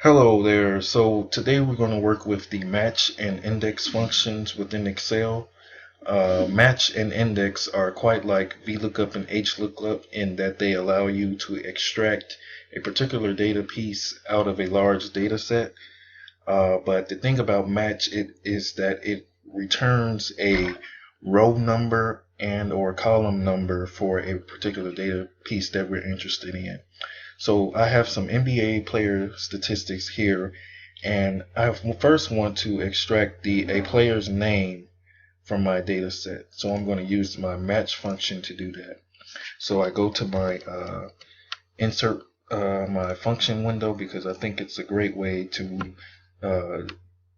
Hello there. So today we're going to work with the match and index functions within Excel. Match and index are quite like VLOOKUP and HLOOKUP in that they allow you to extract a particular data piece out of a large data set. But the thing about match is that it returns a row number and or column number for a particular data piece that we're interested in. So I have some NBA player statistics here, and I first want to extract a player's name from my data set. So I'm going to use my match function to do that. So I go to my insert my function window because I think it's a great way to uh,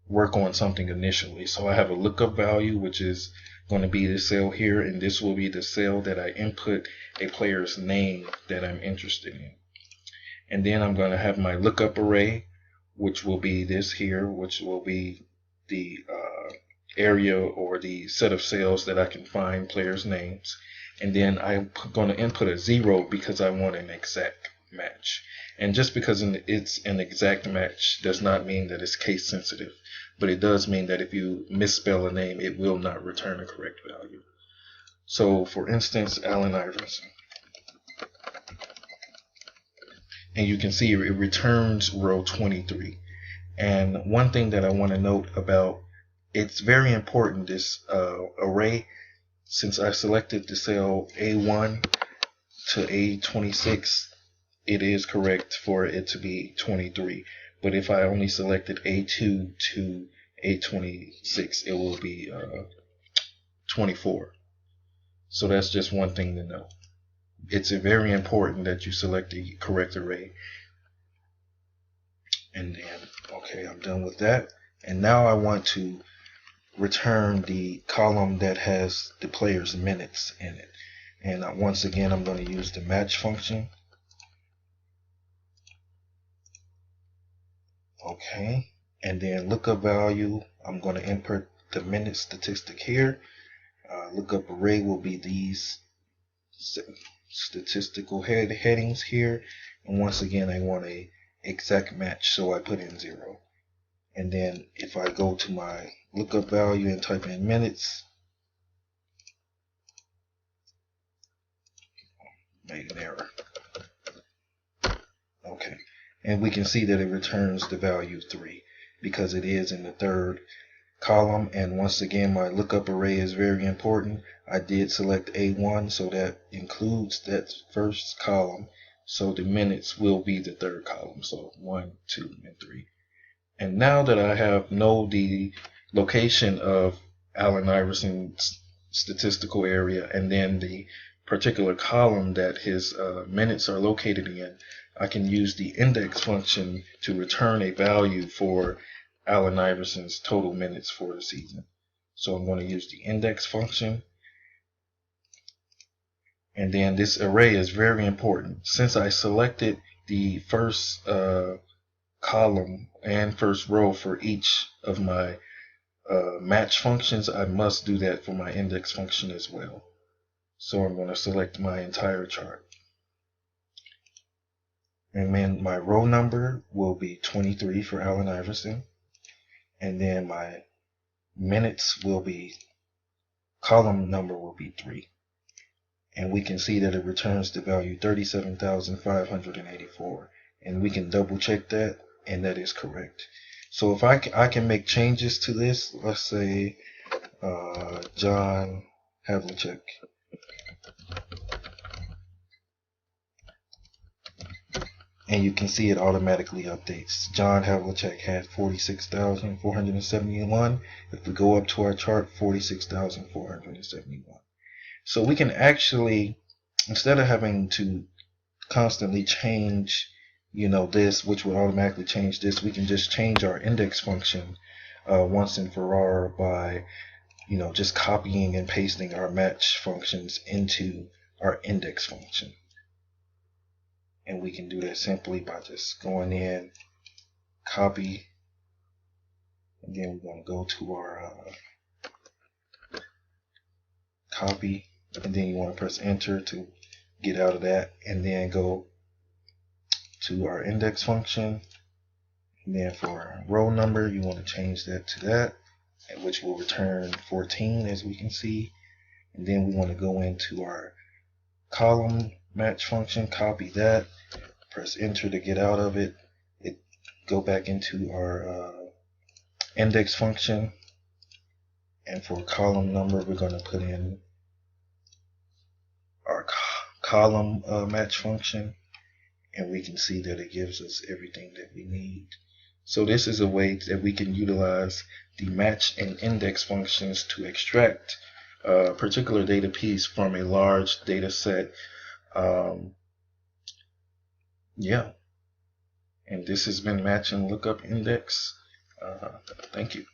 work on something initially. So I have a lookup value, which is going to be the cell here, and this will be the cell that I input a player's name that I'm interested in. And then I'm going to have my lookup array, which will be this here, which will be the area or the set of cells that I can find players' names. And then I'm going to input a 0 because I want an exact match. And just because it's an exact match does not mean that it's case sensitive, but it does mean that if you misspell a name, it will not return a correct value. So for instance, Allen Iverson. And you can see it returns row 23. And one thing that I want to note about, it's very important, this array, since I selected the cell A1 to A26, it is correct for it to be 23. But if I only selected A2 to A26, it will be 24. So that's just one thing to know. It's very important that you select the correct array. And then, okay, I'm done with that. And now I want to return the column that has the player's minutes in it. And once again, I'm going to use the match function. Okay, and then lookup value, I'm going to input the minute statistic here. Lookup array will be these statistical headings here. And once again, I want a exact match, so I put in 0. And then if I go to my lookup value and type in minutes, made an error. Okay, and we can see that it returns the value 3 because it is in the third column. And once again, my lookup array is very important. I did select A1, so that includes that first column. So the minutes will be the third column. So 1, 2, and 3. And now that I know the location of Allen Iverson's statistical area and then the particular column that his minutes are located in, I can use the index function to return a value for Allen Iverson's total minutes for the season. So I'm going to use the index function. And then this array is very important. Since I selected the first column and first row for each of my match functions, I must do that for my index function as well. So I'm going to select my entire chart. And then my row number will be 23 for Allen Iverson. And then my minutes will be, column number will be 3. And we can see that it returns the value 37,584. And we can double check that, and that is correct. So if I can make changes to this, let's say John Havlicek. And you can see it automatically updates. John Havlicek had 46,471. If we go up to our chart, 46,471. So we can actually, instead of having to constantly change, this, which would automatically change this, we can just change our index function once and for all by, just copying and pasting our match functions into our index function. And we can do that simply by just going in, copy, and then we're going to go to our copy, and then you want to press enter to get out of that, and then go to our index function, And then for row number, you want to change that to that, which will return 14, as we can see. And then we want to go into our column match function, copy that, press enter to get out of it. Go back into our index function, and for column number, we're going to put in our column match function, and we can see that it gives us everything that we need. So this is a way that we can utilize the match and index functions to extract a particular data piece from a large data set. Yeah, and this has been Match and Lookup Index. Thank you.